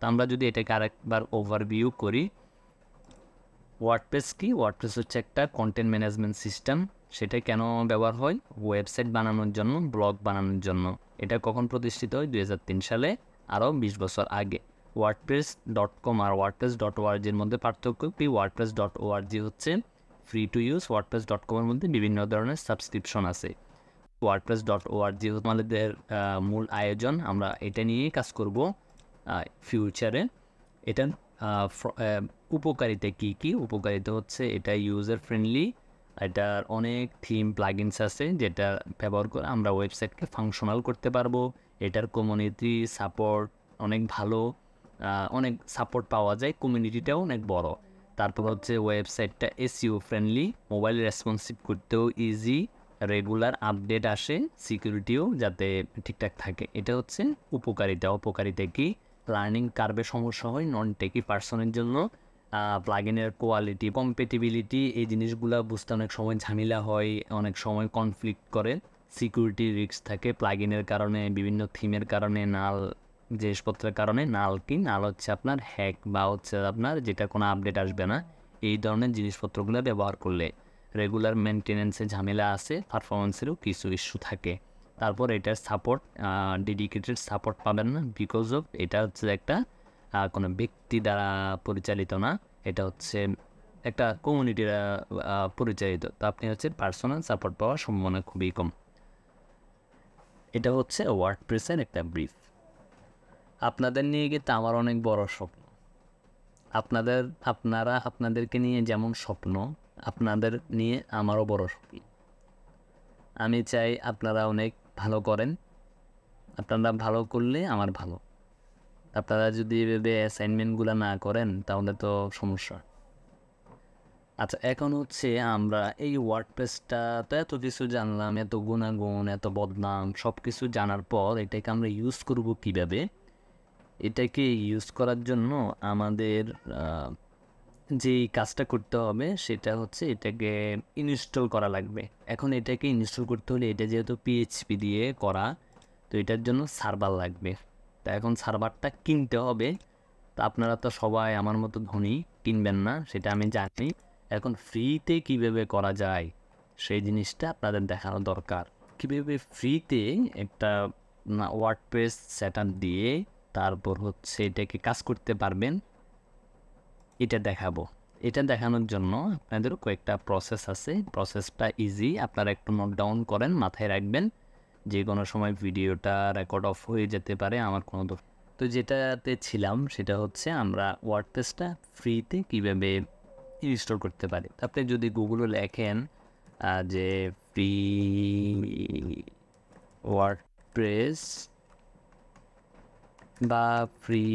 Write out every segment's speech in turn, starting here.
তো আমরা যদি এটাকে আরেকবার ওভারভিউ করি, ওয়ার্ডপ্রেস কি? ওয়ার্ডপ্রেস হচ্ছে একটা কন্টেন্ট ম্যানেজমেন্ট সিস্টেম। সেটা কেন ব্যবহার হয়? ওয়েবসাইট বানানোর জন্য, ব্লগ বানানোর জন্য। এটা কখন প্রতিষ্ঠিত হয়? 2003 সালে, আরও 20 বছর আগে। WordPress.com আর WordPress.org এর মধ্যে পার্থক্য কি? WordPress.org হচ্ছে ফ্রি টু ইউজ, WordPress.com এর মধ্যে বিভিন্ন ধরনের সাবস্ক্রিপশন আছে। WordPress.org হচ্ছে আমাদের মূল আয়োজন, আমরা এটা নিয়েই কাজ করব ফিউচারে। এটা উপকারিতা কী কী? উপকারিতা হচ্ছে এটা ইউজার ফ্রেন্ডলি, এটার অনেক থিম প্লাগইনস আছে যেটা ব্যবহার করে আমরা ওয়েবসাইটকে ফাংশনাল করতে পারবো। এটার কমিউনিটি সাপোর্ট অনেক ভালো, অনেক সাপোর্ট পাওয়া যায়, কমিউনিটিটাও অনেক বড়। তারপর হচ্ছে ওয়েবসাইটটা এসইও ফ্রেন্ডলি, মোবাইল রেসপন্সিভ করতেও ইজি, রেগুলার আপডেট আসে, সিকিউরিটিও যাতে ঠিকঠাক থাকে। এটা হচ্ছে উপকারিতা। অপকারিতা কি? লার্নিং কার্ভে সমস্যা হয় নন টেকি পার্সনের জন্য। প্লাগইনের কোয়ালিটি, কম্পেটিবিলিটি, এই জিনিসগুলো বুঝতে অনেক সময় ঝামেলা হয়, অনেক সময় কনফ্লিক্ট করে। সিকিউরিটি রিস্ক থাকে প্লাগইনের কারণে, বিভিন্ন থিমের কারণে, নাল জিনিসপত্রের কারণে। নাল কি? নাল হচ্ছে আপনার হ্যাক বা হচ্ছে আপনার যেটা কোনো আপডেট আসবে না, এই ধরনের জিনিসপত্রগুলো ব্যবহার করলে। রেগুলার মেনটেন্যান্সে ঝামেলা আছে, পারফরমেন্সেরও কিছু ইস্যু থাকে। তারপর এটার সাপোর্ট, ডেডিকেটেড সাপোর্ট পাবেন না, বিকজ অফ এটা হচ্ছে একটা কোনো ব্যক্তি দ্বারা পরিচালিত না, এটা হচ্ছে একটা কমিউনিটির পরিচালিত। তো আপনি হচ্ছে পার্সোনাল সাপোর্ট পাওয়ার সম্ভাবনা খুবই কম। এটা হচ্ছে ওয়ার্ডপ্রেসের একটা ব্রিফ। আপনাদের নিয়ে কিন্তু আমার অনেক বড় স্বপ্ন। আপনাদেরকে নিয়ে যেমন স্বপ্ন, আপনাদের নিয়ে আমারও বড় স্বপ্ন। আমি চাই আপনারা অনেক ভালো করেন। আপনারা ভালো করলে আমার ভালো। আপনারা যদি এভাবে অ্যাসাইনমেন্টগুলো না করেন তাহলে তো সমস্যা। আচ্ছা, এখন হচ্ছে আমরা এই ওয়ার্ডপ্রেসটা তো এত কিছু জানলাম, এত গুণাগুণ, এত বদনাম, সব কিছু জানার পর এটাকে আমরা ইউজ করব কিভাবে? এটাকে ইউজ করার জন্য আমাদের যে কাজটা করতে হবে সেটা হচ্ছে এটাকে ইনস্টল করা লাগবে। এখন এটাকে ইনস্টল করতে হলে, এটা যেহেতু পিএইচপি দিয়ে করা, তো এটার জন্য সার্ভার লাগবে। তা এখন সার্ভারটা কিনতে হবে। তা আপনারা তো সবাই আমার মতো ধনী, কিনবেন না সেটা আমি জানি। এখন ফ্রিতে কীভাবে করা যায় সেই জিনিসটা আপনাদের দেখানো দরকার। কীভাবে ফ্রিতে একটা ওয়ার্ডপ্রেস সেট আপ দিয়ে তারপর হচ্ছে এটাকে কাজ করতে পারবেন, এটা দেখাবো। এটা দেখানোর জন্য আপনাদেরও কয়েকটা প্রসেস আছে। প্রসেসটা ইজি, আপনারা একটু নোট ডাউন করেন, মাথায় রাখবেন। যে কোনো সময় ভিডিওটা রেকর্ড অফ হয়ে যেতে পারে, আমার কোনো তো যেটাতে ছিলাম সেটা হচ্ছে আমরা ওয়ার্ডপ্রেসটা ফ্রিতে কীভাবে ইনস্টল করতে পারি। আপনি যদি গুগলে লেখেন যে ফ্রি ওয়ার্ডপ্রেস বা free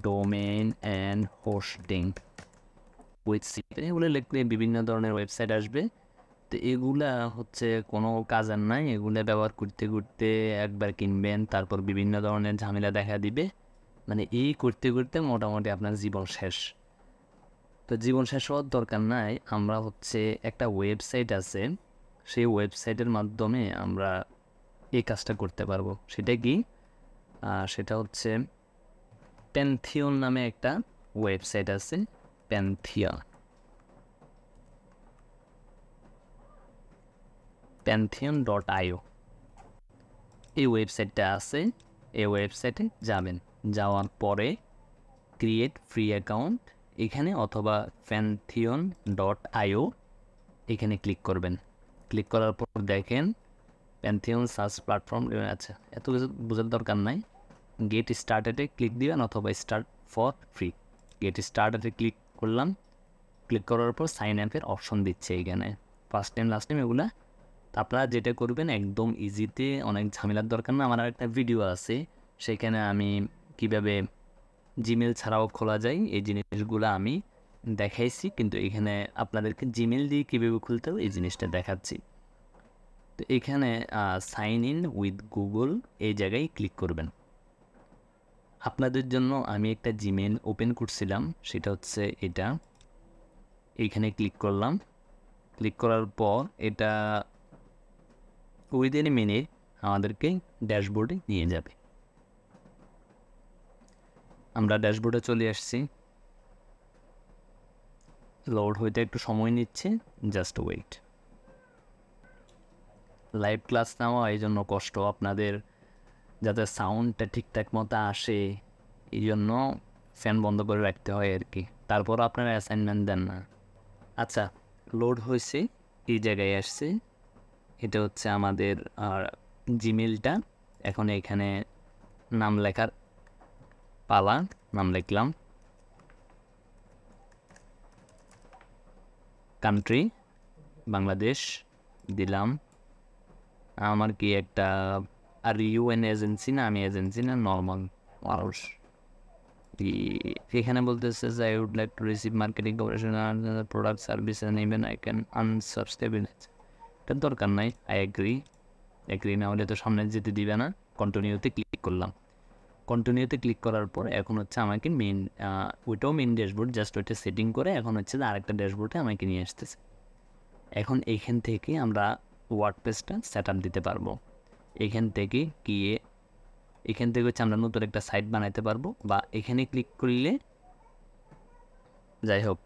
domain and hosting with সিপেন, এগুলো লিখলে বিভিন্ন ধরনের ওয়েবসাইট আসবে। তো এগুলা হচ্ছে কোনো কাজের নাই, এগুলো ব্যবহার করতে করতে একবার কিনবেন, তারপর বিভিন্ন ধরনের ঝামেলা দেখা দিবে, মানে এই করতে করতে মোটামুটি আপনার জীবন শেষ। তো জীবন শেষ হওয়ার দরকার নাই। আমরা হচ্ছে একটা ওয়েবসাইট আছে, সেই ওয়েবসাইটের মাধ্যমে আমরা এই কাজটা করতে পারবো। সেটা কি? সেটা হচ্ছে প্যান্থিয়ন নামে একটা ওয়েবসাইট আছে, pantheon.io। এই ওয়েবসাইটটা আছে, এই ওয়েবসাইটে যাবেন, যাওয়ার পরে ক্রিয়েট ফ্রি অ্যাকাউন্ট এখানে, অথবা pantheon.io এখানে ক্লিক করবেন। ক্লিক করার পর দেখেন প্যান্থিয়ন সার্চ প্ল্যাটফর্ম। আচ্ছা, এত কিছু বোঝার দরকার নাই। গেট স্টার্টেডে ক্লিক দিবেন অথবা স্টার্ট ফর ফ্রি। গেট স্টার্টেডে ক্লিক করলাম। ক্লিক করার পর সাইন আপের অপশন দিচ্ছে এখানে, ফার্স্ট টাইম লাস্ট টাইম এগুলা। তো আপনারা যেটা করবেন একদম ইজিতে, অনেক ঝামেলার দরকার না। আমার একটা ভিডিও আছে, সেখানে আমি কিভাবে জিমেল ছাড়াও খোলা যায় এই জিনিসগুলো আমি দেখাইছি, কিন্তু এখানে আপনাদেরকে জিমেল দিয়ে কীভাবে খুলতে হবে এই জিনিসটা দেখাচ্ছি। তো এখানে সাইন ইন উইথ গুগল এই জায়গায় ক্লিক করবেন। আপনাদের জন্য আমি একটা জিমেল ওপেন করছিলাম, সেটা হচ্ছে এটা। এইখানে ক্লিক করলাম। ক্লিক করার পর এটা উইদিন এ মিনিট আমাদেরকে ড্যাশবোর্ডে নিয়ে যাবে। আমরা ড্যাশবোর্ডে চলে আসছি, লোড হইতে একটু সময় নিচ্ছে, জাস্ট ওয়েট। লাইভ ক্লাস নেওয়া এই জন্য কষ্ট আপনাদের, যাতে সাউন্ডটা ঠিকঠাক মতো আসে এই জন্য ফ্যান বন্ধ করে রাখতে হয় আর কি, তারপর আপনারা অ্যাসাইনমেন্ট দেন না। আচ্ছা, লোড হয়েছে, এই জায়গায় আসছে, এটা হচ্ছে আমাদের জিমেলটা। এখন এখানে নাম লেখার পালা, নাম লিখলাম, কান্ট্রি বাংলাদেশ দিলাম। আমার কি একটা, আর ইউএন এজেন্সি না, আমি এজেন্সি না, নর্মাল মানুষ। এখানে বলতেছে যে I would like to receive marketing corporation product service and even I can unsubscribe. এটার দরকার নাই, আই এগ্রি না হলে তো সামনে যেতে দিবে না। কন্টিনিউতে ক্লিক করলাম, কন্টিনিউতে ক্লিক করার পর এখন হচ্ছে আমাকে মেন, ওইটাও মেন ড্যাশবোর্ড, জাস্ট ওইটা সেটিং করে এখন হচ্ছে যে আরেকটা ড্যাশবোর্ডে আমাকে নিয়ে আসতেছে। এখন এইখান থেকে আমরা ওয়ার্ডপ্রেসটা সেট আপ দিতে পারবো। এখান থেকে গিয়ে এখান থেকে হচ্ছে আমরা নতুন একটা সাইট বানাইতে পারবো, বা এখানে ক্লিক করলে, যাই হোক,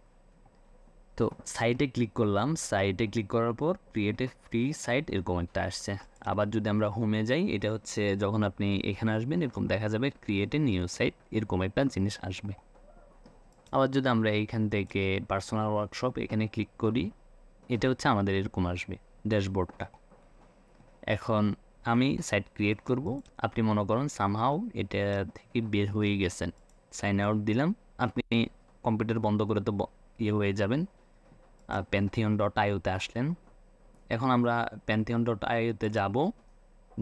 তো সাইটে ক্লিক করলাম, সাইটে ক্লিক করার পর ক্রিয়েট এ ফ্রি সাইট এরকম একটা আসছে। আবার যদি আমরা হোমে যাই, এটা হচ্ছে যখন আপনি এখানে আসবেন এরকম দেখা যাবে ক্রিয়েট এ নিউ সাইট এরকম একটা জিনিস আসবে। আবার যদি আমরা এইখান থেকে পার্সোনাল ওয়ার্কশপ এখানে ক্লিক করি, এটা হচ্ছে আমাদের এরকম আসবে ড্যাশবোর্ডটা। এখন আমি সাইট ক্রিয়েট করব, আপনি মনে করেন সামহাউ এটা থেকে বের হয়ে গেছেন, সাইন আউট দিলাম, আপনি কম্পিউটার বন্ধ করে তো ইয়ে হয়ে যাবেন, pantheon.io-তে আসলেন। এখন আমরা pantheon.io-তে যাব,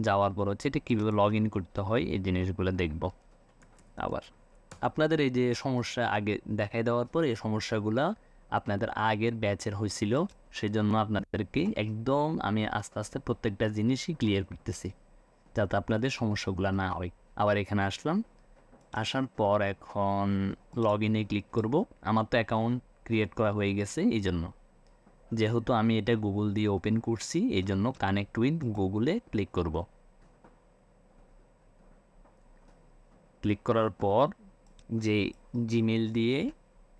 যাওয়ার পর হচ্ছে এটা কীভাবে লগ ইন করতে হয় এই জিনিসগুলো দেখব। আবার আপনাদের এই যে সমস্যা আগে দেখাই দেওয়ার পর এই সমস্যাগুলো আপনাদের আগের ব্যাচের হয়েছিল, সেই জন্য আপনাদেরকে একদম আমি আস্তে আস্তে প্রত্যেকটা জিনিসই ক্লিয়ার করতেছি যাতে আপনাদের সমস্যাগুলো না হয়। আবার এখানে আসলাম, আসার পর এখন লগ ইনে ক্লিক করব। আমার তো অ্যাকাউন্ট ক্রিয়েট করা হয়ে গেছে, এই জন্য, যেহেতু আমি এটা গুগল দিয়ে ওপেন করছি এই জন্য কানেক্ট উইথ গুগলে ক্লিক করব। ক্লিক করার পর যে জিমেল দিয়ে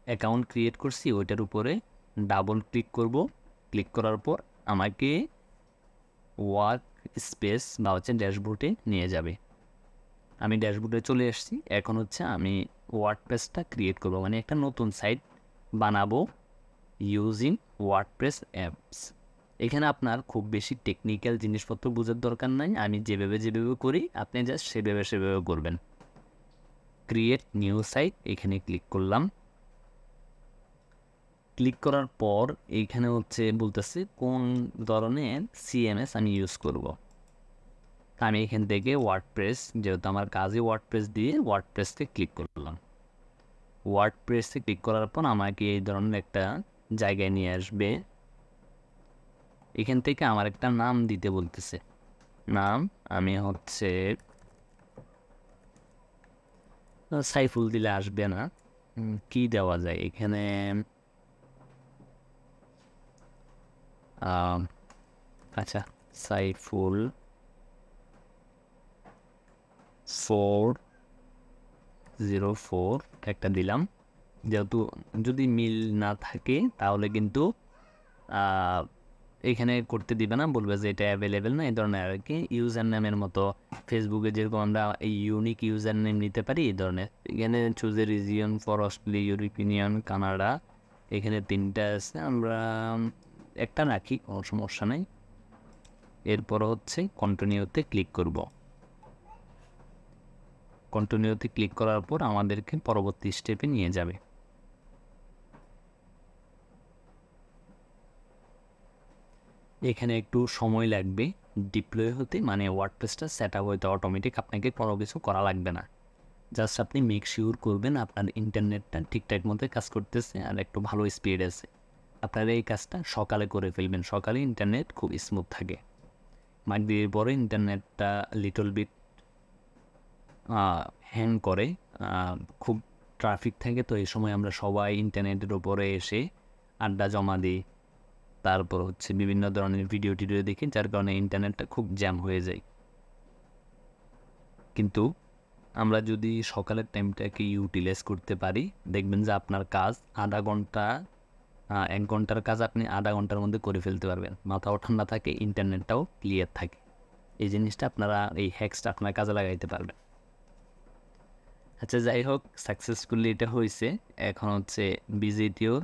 অ্যাকাউন্ট ক্রিয়েট করছি ওইটার উপরে ডাবল ক্লিক করব। ক্লিক করার পর আমাকে ওয়ার্ক স্পেস বা হচ্ছে ড্যাশবোর্ডে নিয়ে যাবে। আমি ড্যাশবোর্ডে চলে এসেছি। এখন হচ্ছে আমি ওয়ার্ডপ্রেসটা ক্রিয়েট করব, মানে একটা নতুন সাইট বানাবো ইউজিং ওয়ার্ডপ্রেস অ্যাপস। এখানে আপনার খুব বেশি টেকনিক্যাল জিনিসপত্র বোঝার দরকার নাই, আমি যেভাবে করি আপনি জাস্ট সেভাবে করবেন। ক্রিয়েট নিউ সাইট এখানে ক্লিক করলাম। ক্লিক করার পর এইখানে হচ্ছে বলতেছে কোন ধরনের সিএমএস আমি ইউজ করব। আমি এখান থেকে ওয়ার্ডপ্রেস, যেহেতু আমার কাজে ওয়ার্ডপ্রেস দিয়ে ওয়ার্ডপ্রেসকে ক্লিক করলাম। ওয়ার্ডপ্রেসে ক্লিক করার পর আমাকে এই ধরনের একটা জায়গায় নিয়ে আসবে। এখান থেকে আমার একটা নাম দিতে বলতেছে, নাম আমি হচ্ছে সাইফুল দিলে আসবে না, কি দেওয়া যায় এখানে, আচ্ছা সাইফুল 404 একটা দিলাম। যেহেতু যদি মিল না থাকে তাহলে কিন্তু এখানে করতে দিবে না, বলবে যে এটা অ্যাভেলেবেল না, এই ধরনের আর কি। ইউজার নেমের মতো ফেসবুকে যেরকম আমরা এই ইউনিক ইউজার নেম নিতে পারি এই ধরনের। এখানে choose a region for Australia, European, Canada, এখানে 3টা আছে, আমরা একটা রাখি, কোনো সমস্যা নেই। এরপর হচ্ছে কন্টিনিউতে ক্লিক করব। কন্টিনিউতে ক্লিক করার পর আমাদেরকে পরবর্তী স্টেপে নিয়ে যাবে। এখানে একটু সময় লাগবে ডিপ্লয় হতে, মানে ওয়ার্ডপ্রেসটা সেট আপ হইতে অটোমেটিক, আপনাকে কোনো কিছু করা লাগবে না। জাস্ট আপনি মেক শিওর করবেন আপনার ইন্টারনেটটা ঠিকঠাক মতো কাজ করতেছে আর একটু ভালো স্পিড আছে। আপনারা এই কাজটা সকালে করে ফেলবেন, সকালে ইন্টারনেট খুব স্মুথ থাকে। মাগরিবের পরে ইন্টারনেটটা লিটল বিট হ্যাং করে, খুব ট্রাফিক থাকে, তো এই সময় আমরা সবাই ইন্টারনেটের উপরে এসে আড্ডা জমা দিই, তারপর হচ্ছে বিভিন্ন ধরনের ভিডিও টিডিও দেখি, যার কারণে ইন্টারনেটটা খুব জ্যাম হয়ে যায়। কিন্তু আমরা যদি সকালের টাইমটাকে ইউটিলাইজ করতে পারি, দেখবেন যে আপনার কাজ আধা ঘন্টা 1 ঘন্টার কাজ আপনি আধা ঘন্টার মধ্যে করে ফেলতে পারবেন। মাথাও ঠান্ডা থাকে, ইন্টারনেটটাও ক্লিয়ার থাকে। এই জিনিসটা আপনারা, এই হ্যাক্সটা আপনার কাজে লাগাইতে পারবেন। আচ্ছা, যাই হোক, সাকসেসফুলি এটা হয়েছে। এখন হচ্ছে ভিজিটিও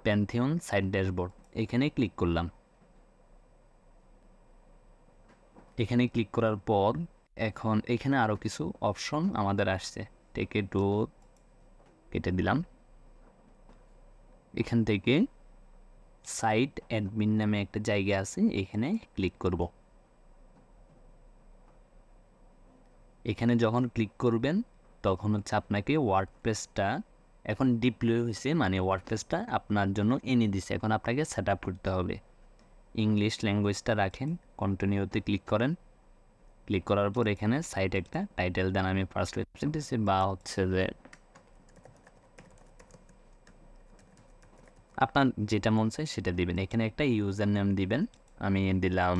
প্যান্থিয়ন সাইট ড্যাশবোর্ড, এখানে ক্লিক করলাম। এখানে ক্লিক করার পর এখন এখানে আরও কিছু অপশন আমাদের আসছে। টেকে ডোর কেটে দিলাম। এখান থেকে সাইট অ্যাডমিন নামে একটা জায়গা আছে, এখানে ক্লিক করব। এখানে যখন ক্লিক করবেন তখন হচ্ছে আপনাকে ওয়ার্ডপ্রেসটা এখন ডিপ্লয় হয়েছে, মানে ওয়ার্ডপ্রেসটা আপনার জন্য এনে দিছে। এখন আপনাকে সেট আপ করতে হবে। ইংলিশ ল্যাঙ্গুয়েজটা রাখেন, কন্টিনিউতে ক্লিক করেন। ক্লিক করার পর এখানে সাইট একটা টাইটেল দেন, আমি ফার্স্ট ওয়েবসাইট দিচ্ছি, বা হচ্ছে যে আপনার যেটা মন চায় সেটা দিবেন। এখানে একটা ইউজার নেম দিবেন, আমি দিলাম,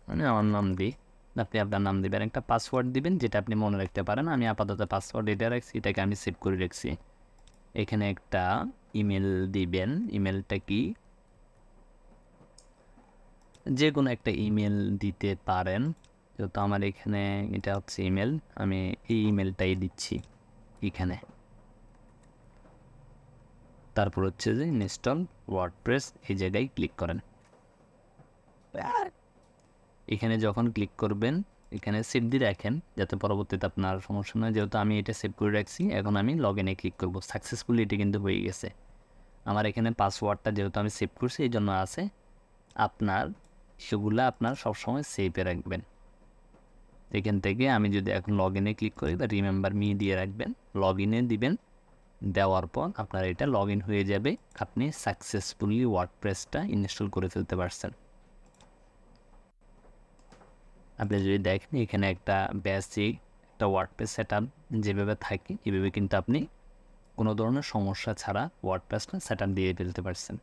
মানে আমার নাম দিই, আপনি আপনার নাম দিবেন। একটা পাসওয়ার্ড দিবেন যেটা আপনি মনে রাখতে পারেন। আমি আপাতত পাসওয়ার্ড এটা রাখছি, এটাকে আমি সেভ করে রাখছি। এখানে একটা ইমেল দিবেন। ইমেলটা কি, যে কোনো একটা ইমেল দিতে পারেন, যেহেতু আমার এখানে এটা হচ্ছে ইমেল, আমি এই ইমেলটাই দিচ্ছি এখানে। তারপর হচ্ছে যে ইনস্টল ওয়ার্ডপ্রেস, এই জায়গায় ক্লিক করেন। এখানে যখন ক্লিক করবেন এখানে সেভ দিয়ে রাখেন যাতে পরবর্তীতে আপনার সমস্যা নয়। যেহেতু আমি এটা সেভ করে রাখছি, এখন আমি লগ ইনে ক্লিক করব। সাকসেসফুলি এটি কিন্তু হয়ে গেছে। আমার এখানে পাসওয়ার্ডটা যেহেতু আমি সেভ করছি এই জন্য আছে। আপনার সেগুলো আপনার সবসময় সেভে রাখবেন। এখান থেকে আমি যদি এখন লগ ইনে ক্লিক করি, বা রিমেম্বার মি দিয়ে রাখবেন, লগ ইনে দিবেন। দেওয়ার পর আপনার এটা লগ ইন হয়ে যাবে। আপনি সাকসেসফুলি ওয়ার্ডপ্রেসটা ইনস্টল করে ফেলতে পারছেন। আপনি যদি দেখেন এখানে একটা বেসিক একটা ওয়ার্ডপ্রেস সেটআপ যেভাবে থাকে এভাবে কিন্তু আপনি কোনো ধরনের সমস্যা ছাড়া ওয়ার্ডপ্রেসটা সেটআপ দিয়ে ফেলতে পারছেন।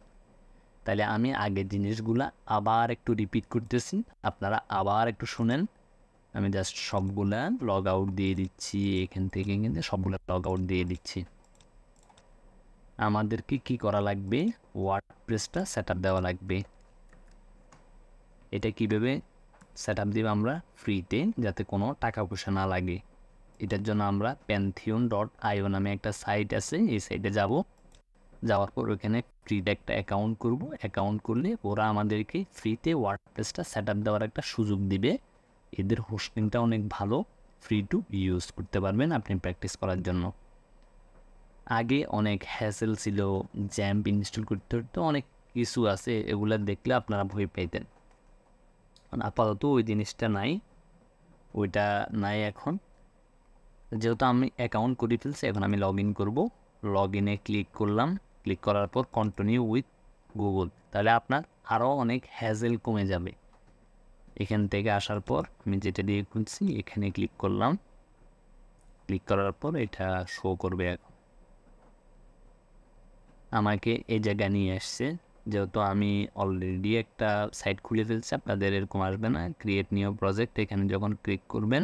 তাহলে আমি আগের জিনিসগুলা আবার একটু রিপিট করতেছি, আপনারা আবার একটু শুনেন। আমি জাস্ট সবগুলা লগ আউট দিয়ে দিচ্ছি, এখান থেকে কিন্তু সবগুলা লগ আউট দিয়ে দিচ্ছি। আমাদেরকে কি করা লাগবে, ওয়ার্ডপ্রেসটা সেটআপ দেওয়া লাগবে। এটা কীভাবে সেটআপ দিব আমরা ফ্রিতে, যাতে কোনো টাকা পয়সা না লাগে। এটার জন্য আমরা pantheon.io নামে একটা সাইট আছে, এই সাইটে যাব। যাওয়ার পর ওখানে ফ্রিতে একটা অ্যাকাউন্ট করব। অ্যাকাউন্ট করলে ওরা আমাদেরকে ফ্রিতে ওয়ার্ডপ্রেসটা সেটআপ দেওয়ার একটা সুযোগ দিবে। এদের হোস্টিংটা অনেক ভালো, ফ্রি টু ইউজ করতে পারবেন আপনি প্র্যাকটিস করার জন্য। আগে অনেক হ্যাসেল ছিল, জ্যাম্প ইনস্টল করতে হতো, অনেক কিছু আছে, এগুলো দেখলে আপনারা ভয় পাইতেন। আপাতত ওই জিনিসটা নাই, ওইটা নাই এখন। যেহেতু আমি অ্যাকাউন্ট করে ফেলছি, এখন আমি লগ ইন করবো। লগ ইনে ক্লিক করলাম। ক্লিক করার পর কন্টিনিউ উইথ গুগল, তাহলে আপনার আরও অনেক হ্যাজেল কমে যাবে। এখান থেকে আসার পর আমি যেটা দিয়ে খুঁজছি এখানে ক্লিক করলাম। ক্লিক করার পর এটা শো করবে। এখন আমাকে এই জায়গায় নিয়ে আসছে। যেহেতু আমি অলরেডি একটা সাইট খুলে ফেলছি, আপনাদের এরকম আসবে না। ক্রিয়েট নিউ প্রজেক্ট, এখানে যখন ক্লিক করবেন,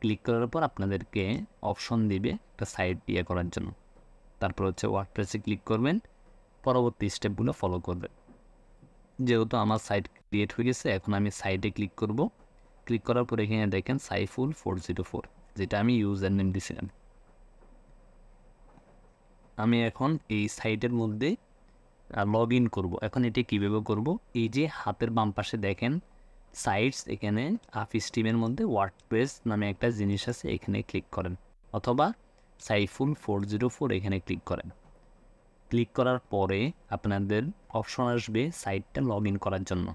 ক্লিক করার পর আপনাদেরকে অপশন দিবে একটা সাইট দিয়ে করার জন্য। তারপর হচ্ছে ওয়ার্ডপ্রেসে ক্লিক করবেন, পরবর্তী স্টেপগুলো ফলো করবেন। যেহেতু আমার সাইট ক্রিয়েট হয়ে গেছে, এখন আমি সাইটে ক্লিক করব। ক্লিক করার পর এখানে দেখেন সাইফুল 404, যেটা আমি ইউজার নেম দিয়েছিলাম। আমি এখন এই সাইটের মধ্যে লগ ইন করবো। এখন এটি কীভাবে করব, এই যে হাতের বাম পাশে দেখেন সাইটস, এখানে আপ স্ট্রিমের মধ্যে ওয়ার্ডপ্রেস নামে একটা জিনিস আছে, এখানে ক্লিক করেন, অথবা সাইফুল 404 এখানে ক্লিক করেন। ক্লিক করার পরে আপনাদের অপশন আসবে সাইটটা লগ ইন করার জন্য।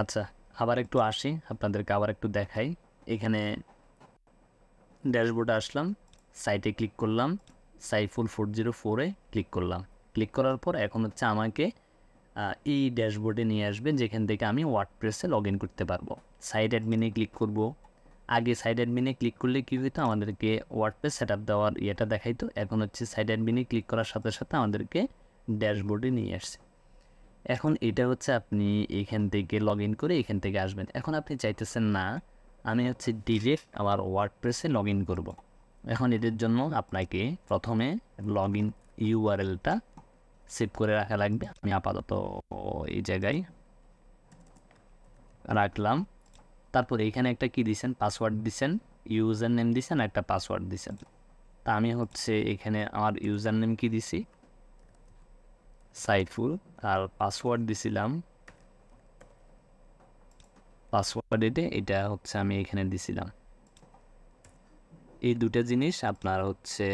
আচ্ছা, আবার একটু আসি, আপনাদেরকে আবার একটু দেখাই। এখানে ড্যাশবোর্ডে আসলাম, সাইটে ক্লিক করলাম, সাইফুল 404-এ ক্লিক করলাম। ক্লিক করার পর এখন হচ্ছে আমাকে এই ড্যাশবোর্ডে নিয়ে আসবে, যেখান থেকে আমি ওয়ার্ডপ্রেসে লগ ইন করতে পারবো। সাইট অ্যাডমিনে ক্লিক করব। আগে সাইট অ্যাডমিনে ক্লিক করলে কী হতো, আমাদেরকে ওয়ার্ডপ্রেস সেট আপ দেওয়ার ইয়েটা দেখাইতো। এখন হচ্ছে সাইট অ্যাডমিনে ক্লিক করার সাথে সাথে আমাদেরকে ড্যাশবোর্ডে নিয়ে আসছে। এখন এটা হচ্ছে আপনি এখান থেকে লগ ইন করে এখান থেকে আসবেন। এখন আপনি চাইতেছেন না আমি হচ্ছে ডিরেক্ট আমার ওয়ার্ডপ্রেসে লগ ইন করবো। এখন এদের জন্য আপনাকে প্রথমে লগ ইন ইউআরএলটা সেভ করে রাখা লাগবে। আমি আপাতত এই জায়গায় রাখলাম। তারপর এখানে একটা কি দিছেন, পাসওয়ার্ড দিছেন, ইউজার নেম দিছেন, একটা পাসওয়ার্ড দিছেন। তা আমি হচ্ছে এখানে আমার ইউজার নেম কি দিছি, সাইফুল, আর পাসওয়ার্ড দিছিলাম, পাসওয়ার্ড এটা হচ্ছে আমি এখানে দিছিলাম। এই দুটো জিনিস আপনার হচ্ছে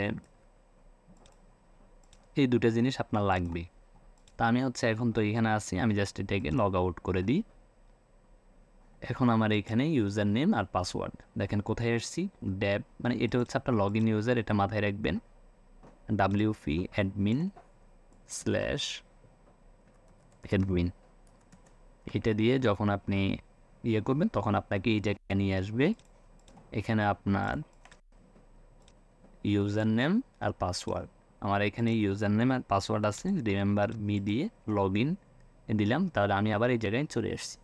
লাগবে। তা আমি হচ্ছে এখন তো এখানে আছি, আমি জাস্ট এটাকে লগ আউট করে দিই। এখন আমার এখানে ইউজার নেম আর পাসওয়ার্ড দেখেন কোথায় আসছি, ড্যাব, মানে এটা হচ্ছে আপনার লগ ইন ইউজার, এটা মাথায় রাখবেন, WP admin/admin। এটা দিয়ে যখন আপনি ইয়ে করবেন তখন আপনাকে এই জায়গায় নিয়ে আসবে। এখানে আপনার ইউজার নেম আর পাসওয়ার্ড, আমার এখানে ইউজার নেম আর পাসওয়ার্ড আছে, রিমেম্বার মি দিয়ে লগ ইন দিলাম। তাহলে আমি আবার এই জায়গায় চলে এসেছি।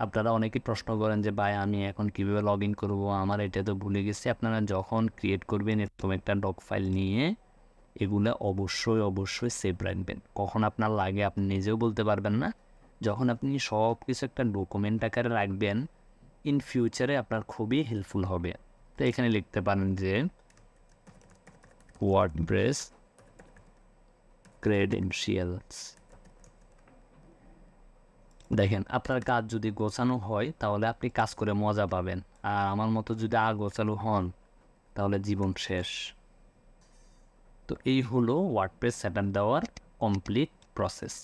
আপনারা অনেকেই প্রশ্ন করেন যে ভাই আমি এখন কীভাবে লগ ইন করবো, আমার এটা তো ভুলে গেছি। আপনারা যখন ক্রিয়েট করবেন এরকম একটা ডক ফাইল নিয়ে এগুলো অবশ্যই সেভ রাখবেন। কখন আপনার লাগে আপনি নিজেও বলতে পারবেন না। যখন আপনি সব কিছু একটা ডকুমেন্ট আকারে রাখবেন, ইন ফিউচারে আপনার খুবই হেল্পফুল হবে। তো এখানে লিখতে পারেন যে ওয়ার্ডপ্রেস ক্রেডেনশিয়ালস। দেখেন আপনার কাজ যদি গোছানো হয় তাহলে আপনি কাজ করে মজা পাবেন, আর আমার মতো যদি গোছালো হন তাহলে জীবন শেষ। তো এই হলো ওয়ার্ডপ্রেস সেটআপ দেওয়ার কমপ্লিট প্রসেস।